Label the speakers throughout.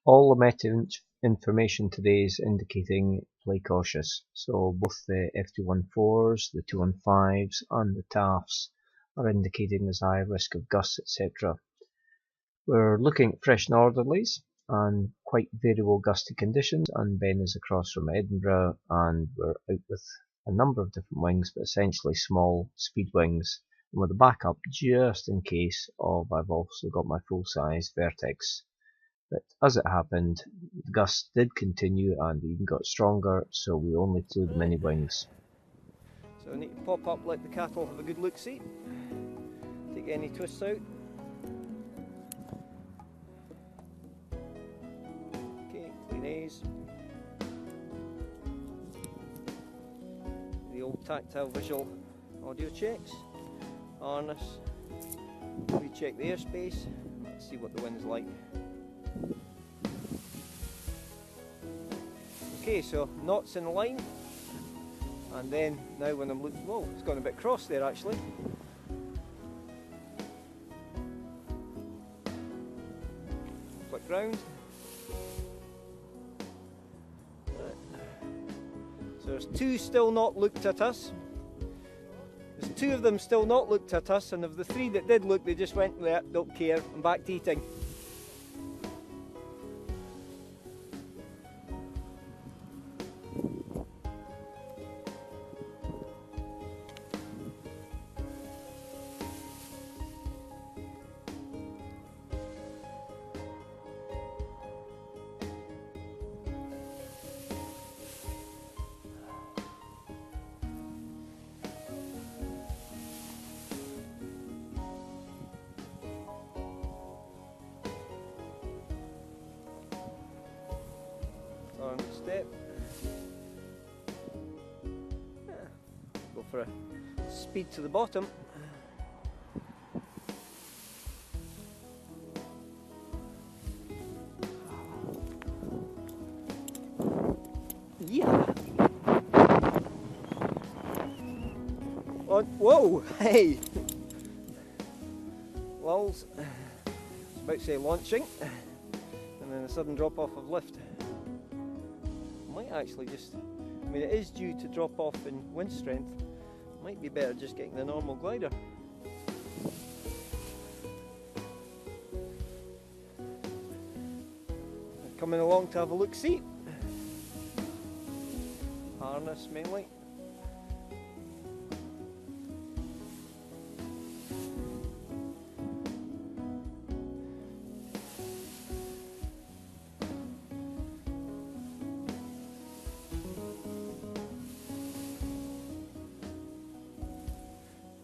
Speaker 1: All the meta information today is indicating play cautious, so both the FT14s, the 215s and the TAFs are indicating there's high risk of gusts, etc. We're looking at fresh northerlies and quite variable gusty conditions, and Ben is across from Edinburgh and we're out with a number of different wings, but essentially small speed wings, and with a backup just in case of I've also got my full size Vertex. But as it happened, the gusts did continue and even got stronger, so we only flew the mini wings.
Speaker 2: So I need to pop up, let the cattle have a good look see. Take any twists out. Okay, clean A's. The old tactile visual audio checks. Harness. We check the airspace. Let's see what the wind's like. Okay, so knots in the line, and then now when I'm looking, whoa, it's gone a bit cross there actually. Flick round. So there's two still not looked at us. There's two of them still not looked at us, and of the three that did look, they just went, don't care, I'm back to eating. Step. Go for a speed to the bottom. Yeah. Oh, whoa! Hey. Lulls. I was about to say launching, and then a sudden drop off of lift. Might actually just, I mean it is due to drop off in wind strength, might be better just getting the normal glider. Coming along to have a look see. Harness mainly.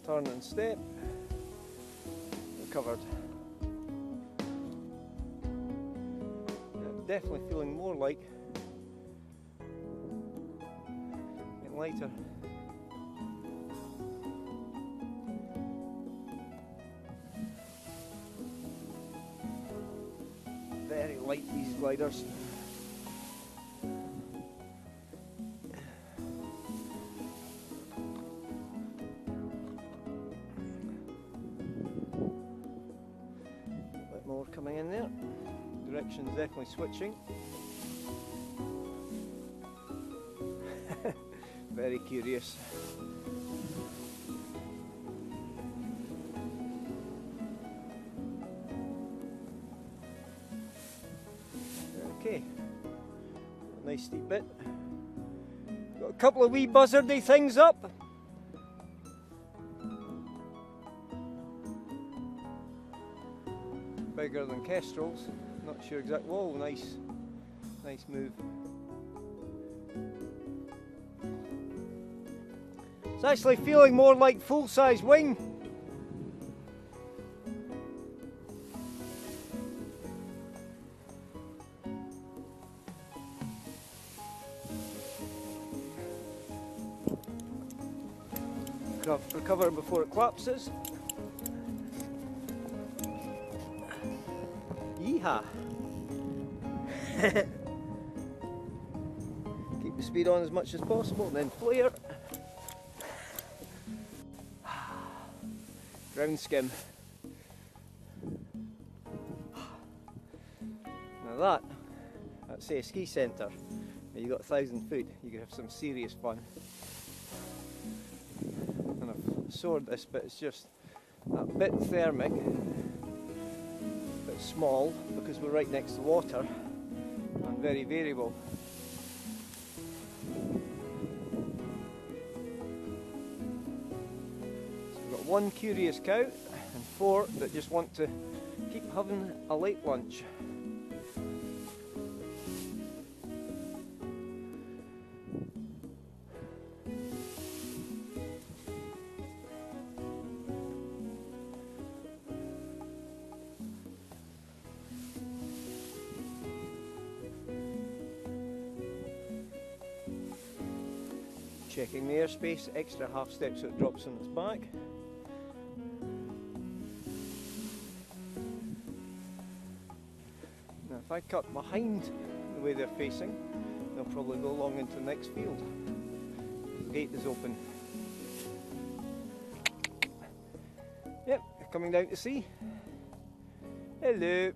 Speaker 2: Turn and step, recovered. Yeah, definitely feeling more like getting lighter. Very light these gliders. More coming in there. Direction's definitely switching. Very curious. Okay, nice steep bit. Got a couple of wee buzzardy things up. Bigger than kestrels, not sure exactly. Whoa, nice move. It's actually feeling more like full-size wing. Recover before it collapses. Yeehaw! Keep the speed on as much as possible, and then flare. Ground skim. Now that at say a ski centre, and you got 1,000 foot, you could have some serious fun. And I've soared this, but it's just a bit thermic, but small because we're right next to water, and very variable. So we've got 1 curious cow and 4 that just want to keep having a late lunch. Checking the airspace, extra half step so it drops on its back. Now if I cut behind the way they're facing, they'll probably go along into the next field. The gate is open. Yep, they're coming down to see. Hello.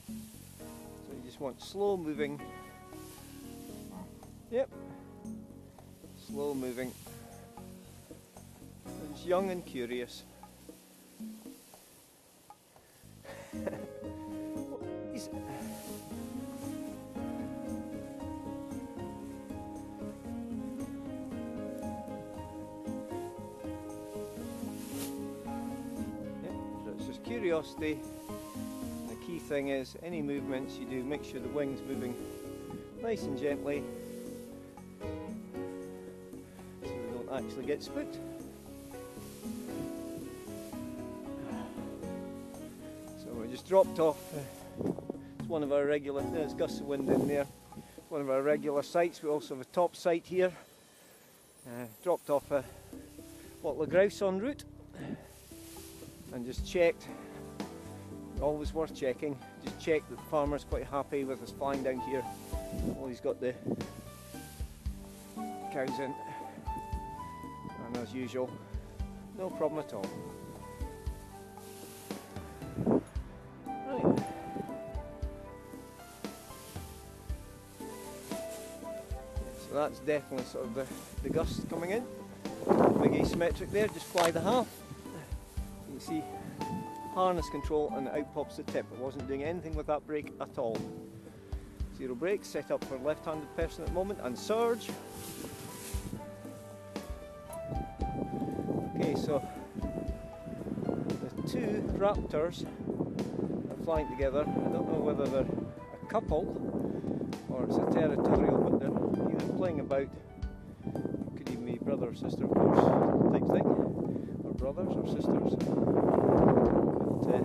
Speaker 2: So you just want slow moving. Yep, slow moving. It's young and curious. So it's just curiosity. And the key thing is any movements you do, make sure the wing's moving nice and gently. Actually get spooked. So we just dropped off. It's one of our regular. There's gusts of wind in there. One of our regular sites. We also have a top site here. Dropped off a bottle of grouse en route, and just checked. Always worth checking. Just checked that the farmer's quite happy with us flying down here. Well, he's got the cows in. And as usual, no problem at all. Right. So that's definitely sort of the gust coming in. Big asymmetric there, just fly the half. You can see harness control and out pops the tip. It wasn't doing anything with that brake at all. 0 brake, set up for a left-handed person at the moment, and surge. Okay, so the 2 raptors are flying together. I don't know whether they're a couple or it's a territorial, but they're either playing about. Could even be brother or sister, of course, type thing, or brothers or sisters. But,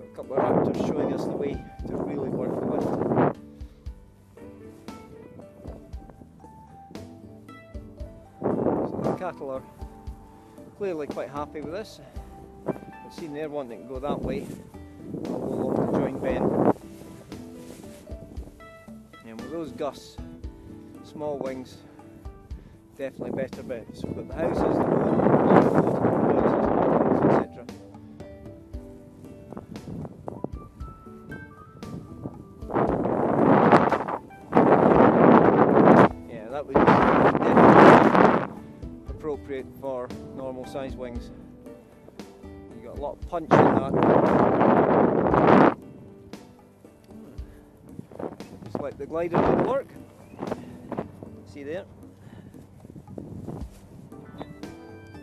Speaker 2: a couple of raptors showing us the way to really work the lift. So the cattle are clearly quite happy with this. I've seen they're wanting to go that way. I'll go along to join Ben. And with those gusts, small wings, definitely better bet. So we've got the houses, the road, etc. Yeah, that would be definitely appropriate for normal size wings. You got a lot of punch in that. Just let the glider do the work. See there?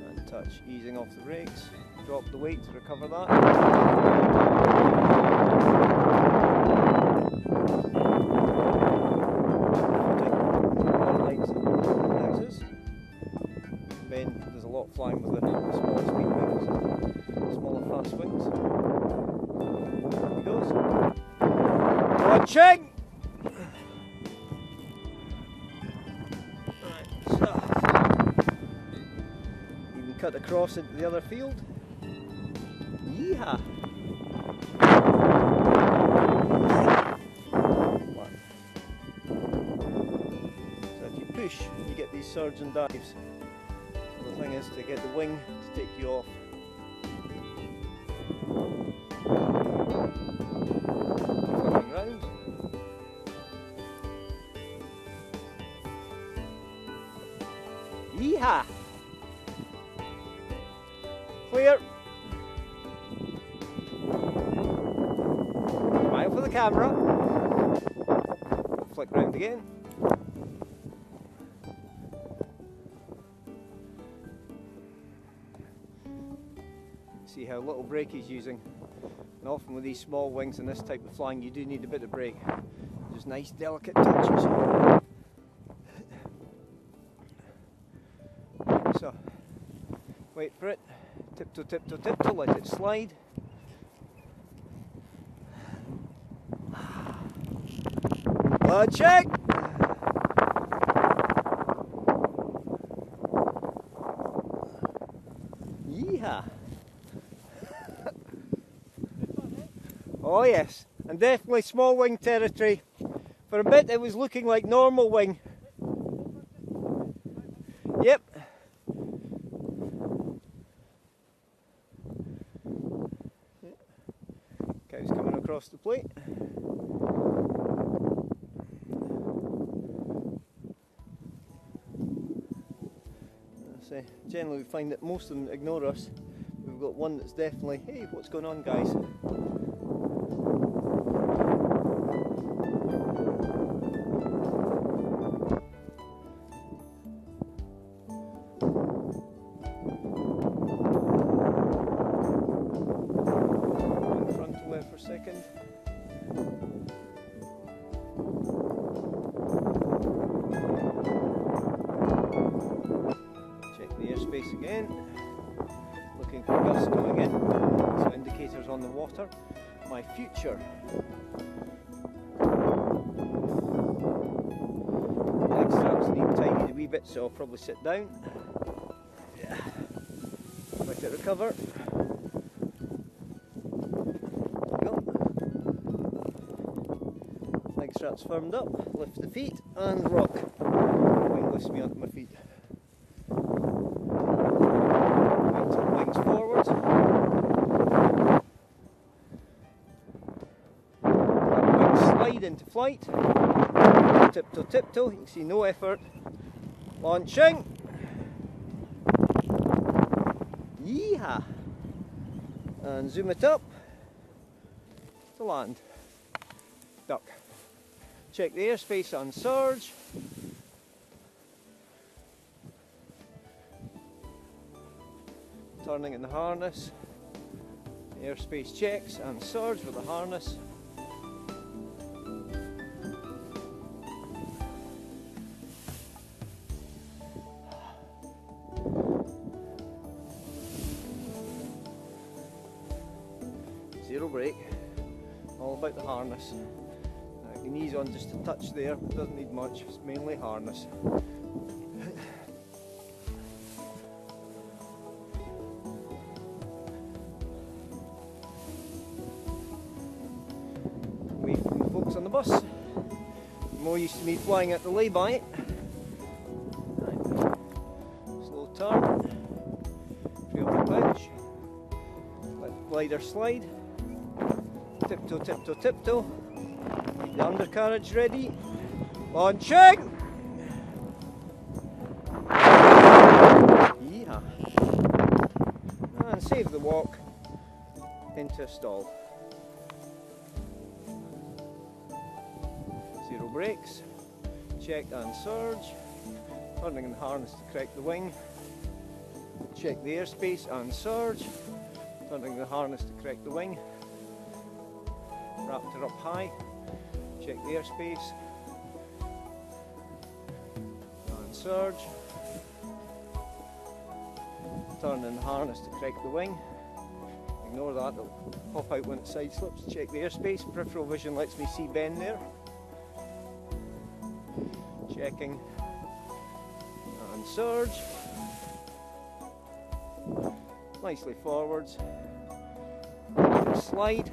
Speaker 2: And touch, easing off the brakes. Drop the weight to recover that. Ben does a lot flying with the smaller speed wings and smaller fast wings. There he goes. Launching! Right, so even cut across into the other field. Yeehaw! So if you push, you get these surge and dives. The thing is to get the wing to take you off. camera. Flick round again. See how little brake he's using. And often with these small wings and this type of flying, you do need a bit of brake. Just nice, delicate touches. So, wait for it. Tiptoe, tiptoe, tiptoe, let it slide. Check! Yeehaw! Oh yes, and definitely small wing territory. For a bit it was looking like normal wing. Yep. Cow's coming across the plate. So generally we find that most of them ignore us. We've got one that's definitely, hey, what's going on, guys? Frontal there for a second. Airspace again, looking for gusts coming in, so indicators on the water. My future. Leg straps need tightening a wee bit, so I'll probably sit down. Yeah. Let it recover. There we go. Leg straps firmed up, lift the feet and rock. Wing lifts me onto my feet. Wings forward. Wings slide into flight. Tiptoe, tiptoe. You can see no effort. Launching. Yeehaw! And zoom it up to land. Duck. Check the airspace on surge. Turning in the harness, airspace checks and surge with the harness. Zero brake, all about the harness. You can ease on just a touch there, doesn't need much, it's mainly harness. On the bus. More used to me flying at the lay-by. Slow turn. Free off the wedge. Let the glider slide. Tiptoe, tiptoe, tiptoe. Keep the undercarriage ready. Launching! Yeehaw. And save the walk into a stall. Zero brakes, check and surge, turning in the harness to correct the wing, check the airspace and surge, turning the harness to correct the wing, wrapped her up high, check the airspace and surge, turn in the harness to correct the wing. Ignore that, it'll pop out when it side slips. Check the airspace, peripheral vision lets me see bend there. Checking and surge, nicely forwards, slide,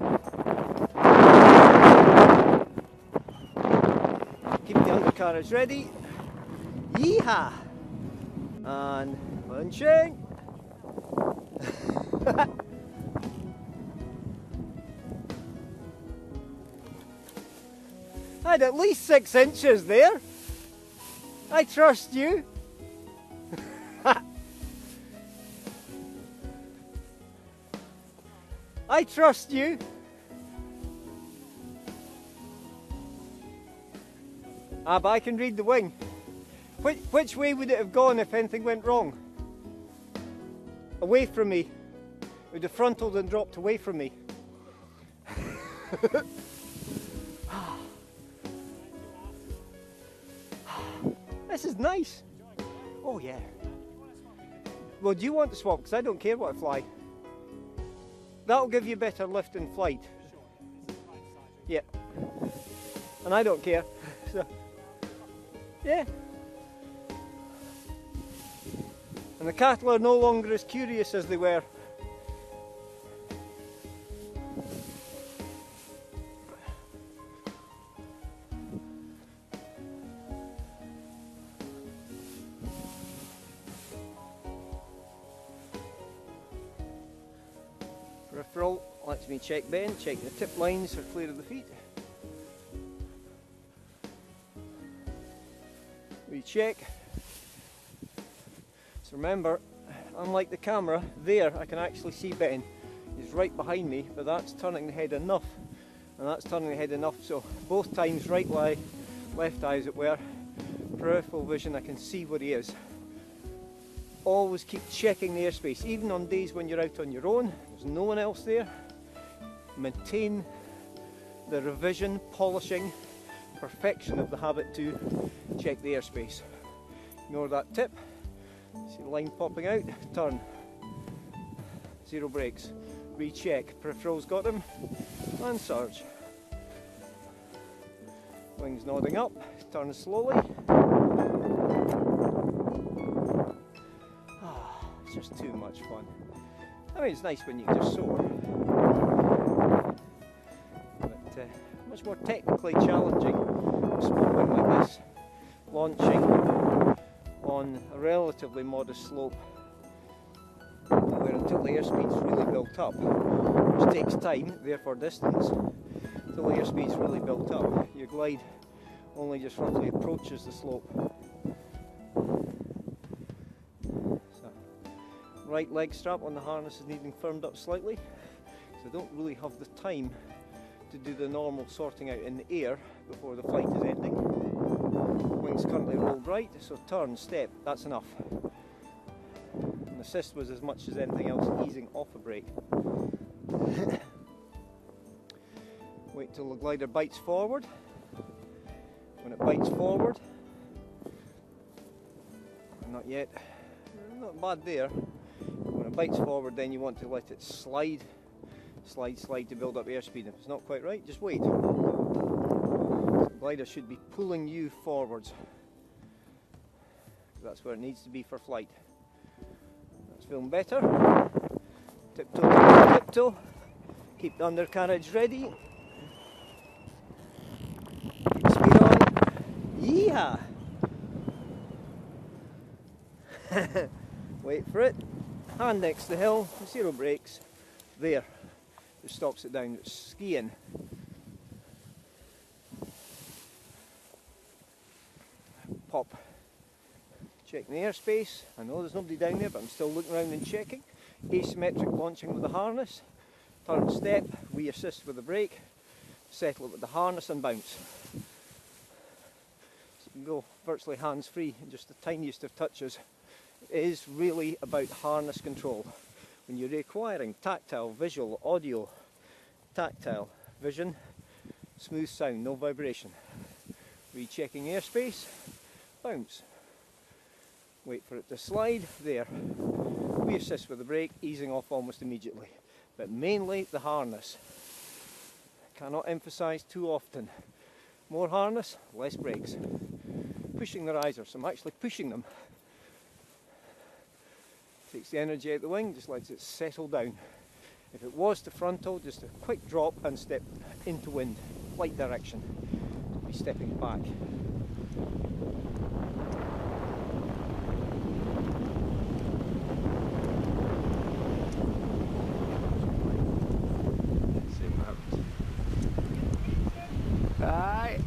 Speaker 2: keep the undercarriage ready, yeehaw, and launching. I had at least 6 inches there. I trust you. I trust you. Ah, but I can read the wing. Which way would it have gone if anything went wrong? Away from me. It would have frontaled and dropped away from me. This is nice. Oh yeah. Well, do you want to swap? Because I don't care what I fly. That'll give you better lift in flight. Yeah. And I don't care. So, yeah. And the cattle are no longer as curious as they were. Peripheral lets me check bend, check the tip lines are clear of the feet. Recheck. So remember, unlike the camera, there I can actually see Ben. He's right behind me, but that's turning the head enough, and that's turning the head enough, so both times, right eye, left eye as it were, peripheral vision, I can see where he is. Always keep checking the airspace, even on days when you're out on your own, there's no one else there. Maintain the revision, polishing, perfection of the habit to check the airspace. Ignore that tip, see the line popping out, turn, zero brakes, recheck, peripheral's got him, and surge. Wings nodding up, turn slowly. It's just too much fun. I mean, it's nice when you can just soar, but much more technically challenging swapping like this, launching on a relatively modest slope, where until the airspeed's really built up, which takes time, therefore distance, until the airspeed's really built up, your glide only just roughly approaches the slope. Right leg strap on the harness is needing firmed up slightly, so I don't really have the time to do the normal sorting out in the air before the flight is ending. Wings currently rolled right, so turn, step, that's enough. And assist was as much as anything else easing off a brake. Wait till the glider bites forward. When it bites forward, not yet, not bad there. When it bites forward, then you want to let it slide, slide, slide to build up airspeed. If it's not quite right, just wait. The glider should be pulling you forwards. That's where it needs to be for flight. That's feeling better. Tiptoe, tiptoe. Keep the undercarriage ready. Keep speed on. Yeehaw! Wait for it. Hand next to the hill, zero brakes. There. Just stops it down. It's skiing. Pop. Checking the airspace. I know there's nobody down there, but I'm still looking around and checking. Asymmetric launching with the harness. Turn step, we assist with the brake. Settle it with the harness and bounce. So you can go virtually hands-free in just the tiniest of touches. It is really about harness control. When you're requiring tactile, visual, audio, tactile, vision, smooth sound, no vibration. Rechecking airspace, bounce. Wait for it to slide, there. We assist with the brake, easing off almost immediately. But mainly the harness. Cannot emphasize too often. More harness, less brakes. Pushing the risers, I'm actually pushing them. Takes the energy out of the wing, just lets it settle down. If it was to frontal, just a quick drop and step into wind, flight direction. Be stepping back.
Speaker 1: See what happens. Aye.